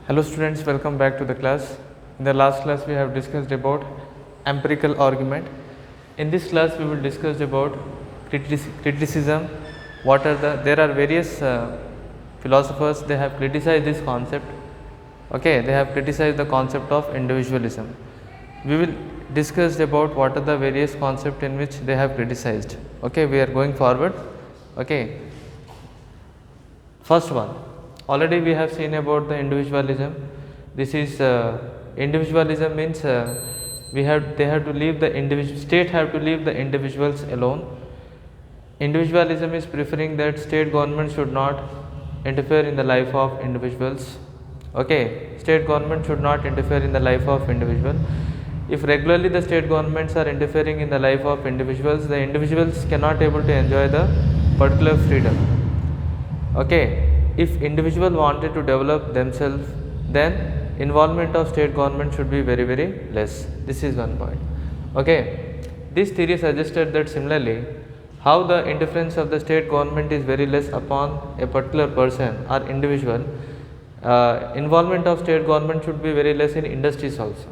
Hello students, welcome back to the class. In the last class we have discussed about empirical argument. In this class we will discuss about criticism. There are various philosophers, they have criticized this concept. Okay, they have criticized the concept of individualism. We will discuss about what are the various concepts in which they have criticized. Okay, we are going forward. Okay, first one, already we have seen about the individualism. This is individualism means they have to leave the state have to leave the individuals alone. Individualism is preferring that state government should not interfere in the life of individuals. Okay, state government should not interfere in the life of individual. If regularly the state governments are interfering in the life of individuals, the individuals cannot able to enjoy the particular freedom. Okay, if individual wanted to develop themselves, then involvement of state government should be very less. This is one point. Okay, this theory suggested that similarly, how the interference of the state government is very less upon a particular person or individual, involvement of state government should be very less in industries also.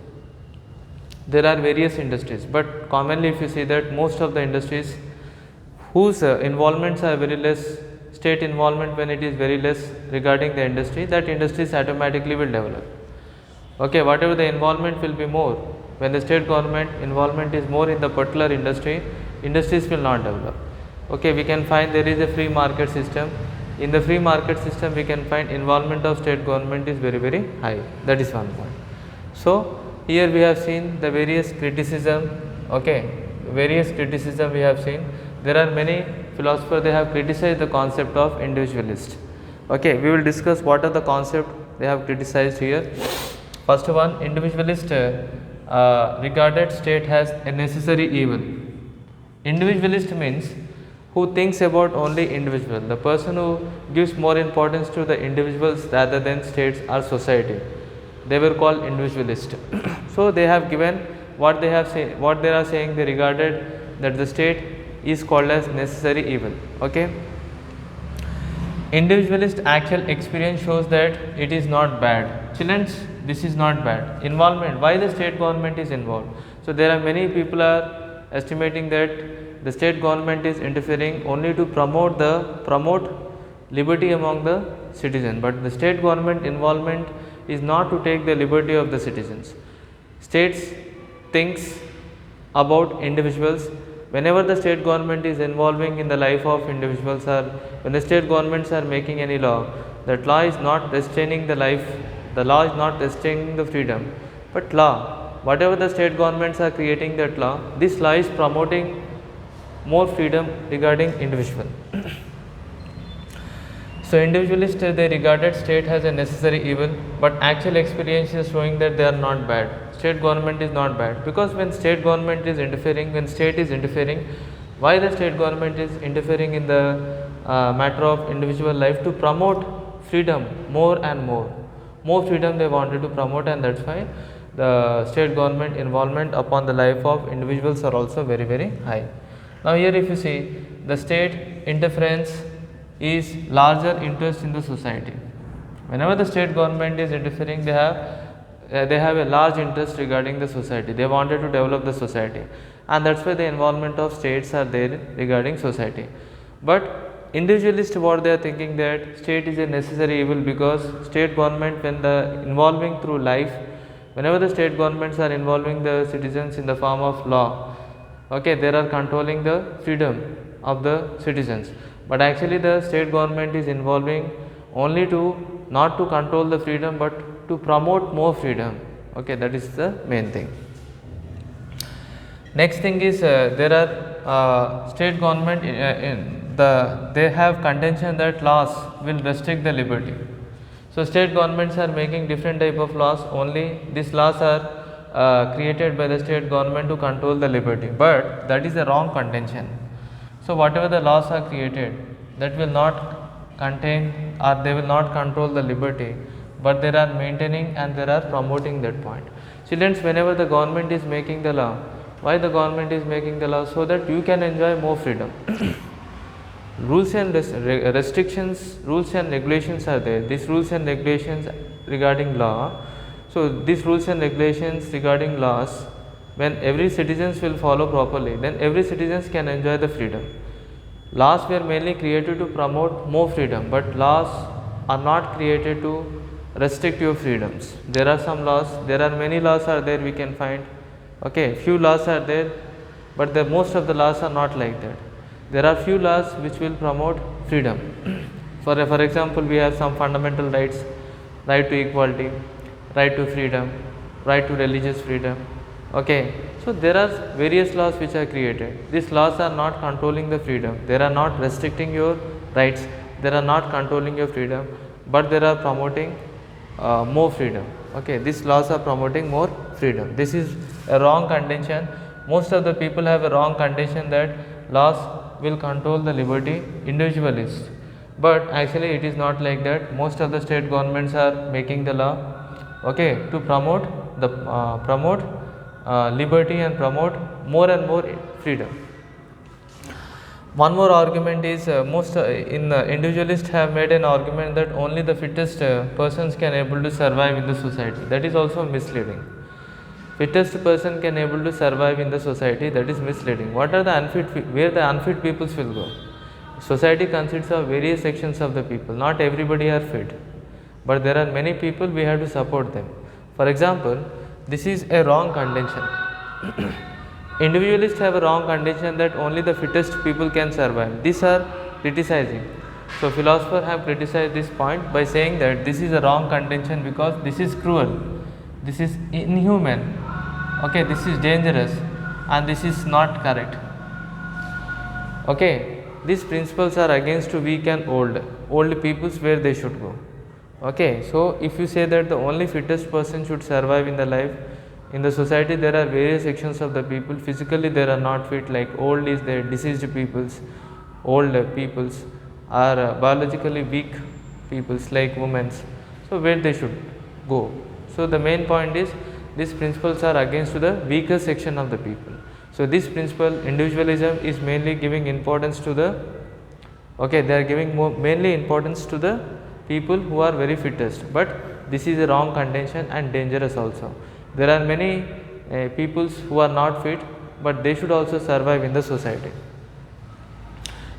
There are various industries, but commonly if you see that most of the industries whose involvements are very less, state involvement when it is very less regarding the industry, that industries automatically will develop. Okay, whatever the involvement will be more, when the state government involvement is more in the particular industry, industries will not develop. Okay, we can find there is a free market system. In the free market system we can find involvement of state government is very high. That is one point. So here we have seen the various criticism. Okay, various criticism we have seen. There are many philosophers, they have criticized the concept of individualist. Okay, we will discuss what are the concept they have criticized here. First one, individualist regarded state as a necessary evil. Individualist means who thinks about only individual, the person who gives more importance to the individuals rather than states or society. They were called individualist. So they have given what they have say, what they are saying, they regarded that the state is called as necessary evil. Okay, individualist actual experience shows that it is not bad. Children, this is not bad. Involvement, why the state government is involved? So there are many people are estimating that the state government is interfering only to promote liberty among the citizens, but the state government involvement is not to take the liberty of the citizens. States thinks about individuals. Whenever the state government is involving in the life of individuals, or when the state governments are making any law, that law is not restraining the life, the law is not restraining the freedom, but law, whatever the state governments are creating that law, this law is promoting more freedom regarding individual. So individualists, they regarded state as a necessary evil, but actual experience is showing that they are not bad. State government is not bad, because when state government is interfering, when state is interfering, why the state government is interfering in the matter of individual life? To promote freedom more and more freedom they wanted to promote, and that's why the state government involvement upon the life of individuals are also very high. Now here if you see, the state interference is larger interest in the society. Whenever the state government is interfering, they have a large interest regarding the society. They wanted to develop the society, and that's why the involvement of states are there regarding society. But individualists, what they are thinking, that state is a necessary evil, because state government, when the involving through life, whenever the state governments are involving the citizens in the form of law, okay, they are controlling the freedom of the citizens. But actually the state government is involving only to not to control the freedom, but to promote more freedom. Okay, that is the main thing. Next thing is there are state government they have contention that laws will restrict the liberty. So state governments are making different type of laws, only these laws are created by the state government to control the liberty, but that is a wrong contention. So whatever the laws are created, that will not contain, or they will not control the liberty, but they are maintaining and they are promoting that point. Children, whenever the government is making the law, why the government is making the law? So that you can enjoy more freedom. rules and restrictions, rules and regulations are there. These rules and regulations regarding law. So these rules and regulations regarding laws, when every citizens will follow properly, then every citizens can enjoy the freedom. Laws were mainly created to promote more freedom, but laws are not created to restrict your freedoms. There are some laws, there are many laws are there we can find. Okay, few laws are there, but the most of the laws are not like that. There are few laws which will promote freedom. For example, we have some fundamental rights: right to equality, right to freedom, right to religious freedom. Okay, so there are various laws which are created. These laws are not controlling the freedom, they are not restricting your rights, they are not controlling your freedom, but they are promoting more freedom. Okay, these laws are promoting more freedom. This is a wrong contention. Most of the people have a wrong contention that laws will control the liberty individualist, but actually it is not like that. Most of the state governments are making the law, okay, to promote the liberty and promote more and more freedom. One more argument is individualists have made an argument that only the fittest persons can able to survive in the society. That is also misleading. Fittest person can able to survive in the society, that is misleading. What are the unfit, where the unfit peoples will go? Society consists of various sections of the people. Not everybody are fit, but there are many people, we have to support them. For example, this is a wrong contention. Individualists have a wrong contention that only the fittest people can survive. These are criticizing. So philosophers have criticized this point by saying that this is a wrong contention because this is cruel, this is inhuman, okay, this is dangerous, and this is not correct. Okay, these principles are against weak and old peoples where they should go. Okay, so if you say that the only fittest person should survive in the life, in the society there are various sections of the people. Physically they are not fit, like old is there, diseased peoples, old peoples, are biologically weak peoples like women. So where they should go? So the main point is these principles are against to the weaker section of the people. So this principle, individualism, is mainly giving importance to the, okay, they are giving mainly importance to the people who are very fittest, but this is a wrong contention and dangerous also. There are many peoples who are not fit, but they should also survive in the society.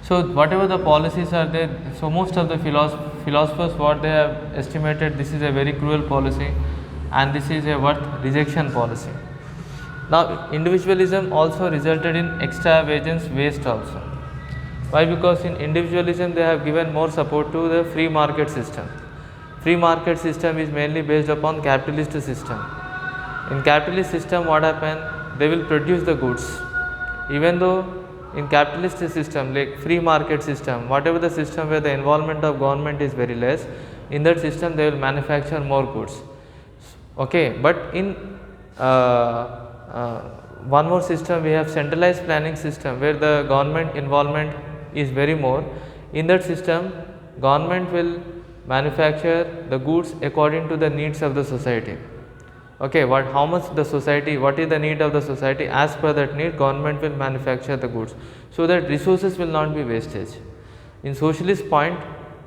So whatever the policies are there, so most of the philosophers what they have estimated, this is a very cruel policy and this is a worth rejection policy. Now individualism also resulted in extravagance waste also. Why? Because in individualism they have given more support to the free market system. Free market system is mainly based upon capitalist system. In capitalist system what happen? They will produce the goods. Even though in capitalist system like free market system, whatever the system where the involvement of government is very less, in that system they will manufacture more goods. Okay, but in one more system we have centralized planning system where the government involvement is very more. In that system government will manufacture the goods according to the needs of the society. Okay, how much the society, what is the need of the society, as per that need government will manufacture the goods, so that resources will not be wastage. In socialist point,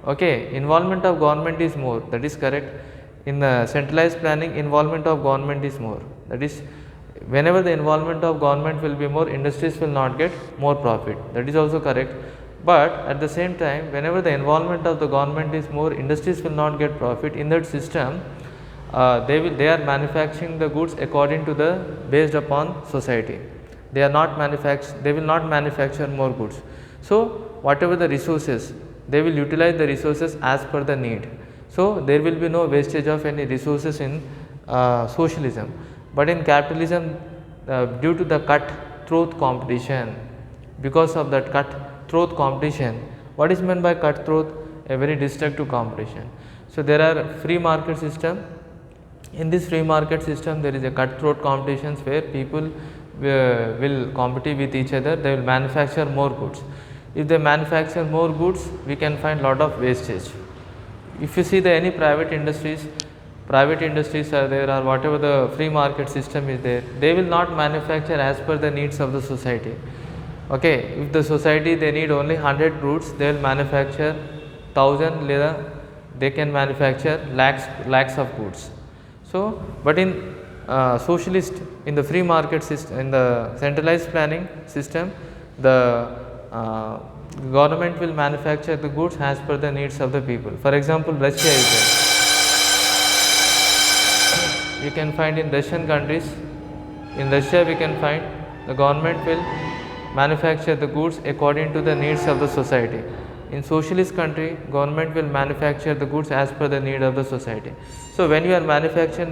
okay, involvement of government is more, that is correct. In the centralized planning, involvement of government is more, that is whenever the involvement of government will be more, industries will not get more profit, that is also correct. But at the same time, whenever the involvement of the government is more, industries will not get profit. In that system they are manufacturing the goods according to the based upon society. They will not manufacture more goods. So whatever the resources, they will utilize the resources as per the need. So there will be no wastage of any resources in socialism. But in capitalism, due to the cutthroat competition, because of that cutthroat competition, what is meant by cutthroat? A very destructive competition. So there are free market system. In this free market system there is a cutthroat competitions where people will compete with each other, they will manufacture more goods. If they manufacture more goods, we can find lot of wastage. If you see any private industries are there, or whatever the free market system is there, they will not manufacture as per the needs of the society. Okay, if the society they need only 100 goods, they will manufacture 1000 లేదా they can manufacture lakhs of goods. So but in socialist, in the free market system, in the centralized planning system, the government will manufacture the goods as per the needs of the people. For example, Russia is there. You can find in Russian countries, in Russia we can find the government will manufacture the goods according to the needs of the society. In socialist country, government will manufacture the goods as per the need of the society. So when you are manufacturing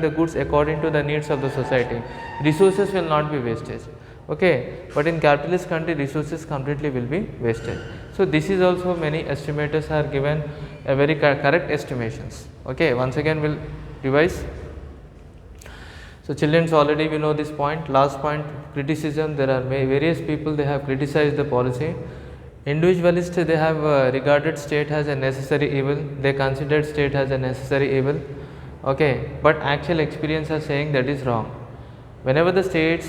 the goods according to the needs of the society, resources will not be wasted. Okay, but in capitalist country, resources completely will be wasted. So this is also many estimators are given a very correct estimations. Okay, once again we'll revise. So children, already we know this point. Last point, criticism. There are various people, they have criticized the policy. Individualists, they have regarded state as a necessary evil. They considered state as a necessary evil. Okay, but actual experience are saying that is wrong. Whenever the states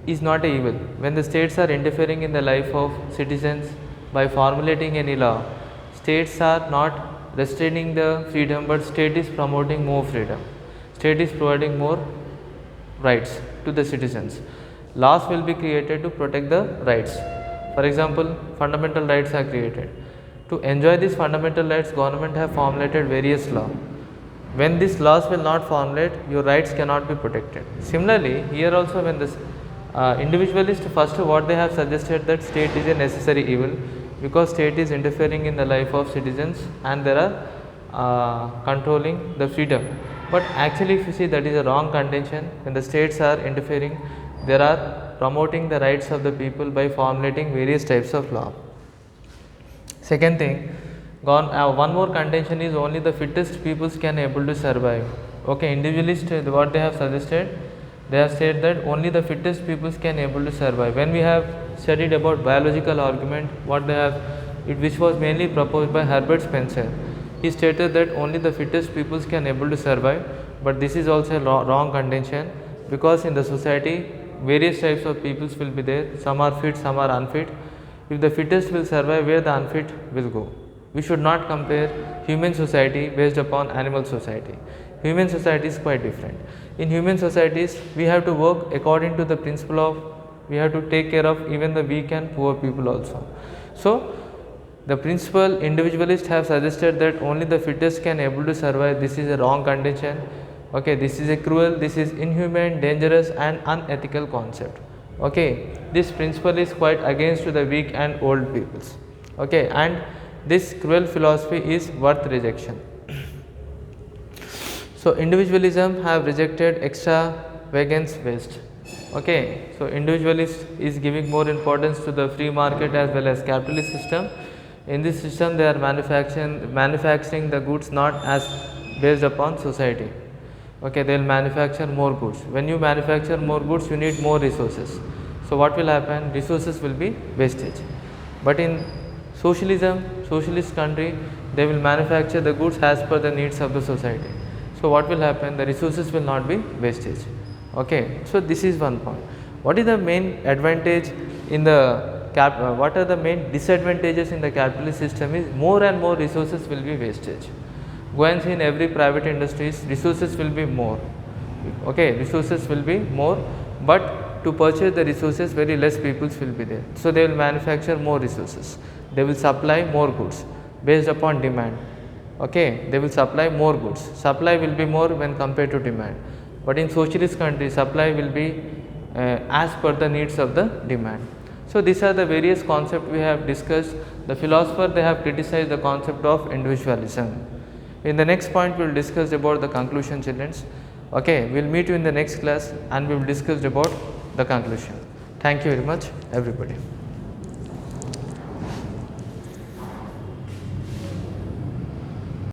is not a evil, when the states are interfering in the life of citizens by formulating any law, states are not restraining the freedom, but state is promoting more freedom. State is providing more rights to the citizens. Laws will be created to protect the rights. For example, fundamental rights are created. To enjoy these fundamental rights, government have formulated various laws. When these laws will not formulate, your rights cannot be protected. Similarly, here also when this individualist, first what they have suggested that state is a necessary evil because state is interfering in the life of citizens and there are controlling the freedom. But actually if you see, that is a wrong contention. When the states are interfering, they are promoting the rights of the people by formulating various types of law. Second thing, one more contention is only the fittest peoples can able to survive. Okay, individualist, what they have suggested, they have said that only the fittest peoples can able to survive. When we have studied about biological argument, what they have, which was mainly proposed by Herbert Spencer, he stated that only the fittest peoples can able to survive. But this is also a wrong contention, because in the society various types of peoples will be there. Some are fit, some are unfit. If the fittest will survive, where the unfit will go? We should not compare human society based upon animal society. Human society is quite different. In human societies, we have to work according to the principle of we have to take care of even the weak and poor people also. So the principal individualists have suggested that only the fittest can able to survive. This is a wrong condition. Okay, this is a cruel, this is inhumane, dangerous and unethical concept. Okay, this principle is quite against to the weak and old peoples. Okay, and this cruel philosophy is worth rejection. So individualism have rejected extravagance waste. Okay, so individualist is giving more importance to the free market as well as capitalist system. In this system, they are manufacturing the goods not as based upon society. Okay, they will manufacture more goods. When you manufacture more goods, you need more resources. So what will happen? Resources will be wastage. But in socialist country, they will manufacture the goods as per the needs of the society. So what will happen? The resources will not be wastage. Okay, so this is one point. What is the main advantage in the what are the main disadvantages in the capitalist system is more and more resources will be wastage. Go and see in every private industries, resources will be more. Okay, resources will be more, but to purchase the resources, very less people will be there. So they will manufacture more resources. They will supply more goods based upon demand. Okay, they will supply more goods. Supply will be more when compared to demand. But in socialist country, supply will be as per the needs of the demand. So these are the various concepts we have discussed. The philosopher, they have criticized the concept of individualism. In the next point, we will discuss about the conclusion, children. Okay, we will meet you in the next class and we will discuss about the conclusion. Thank you very much, everybody.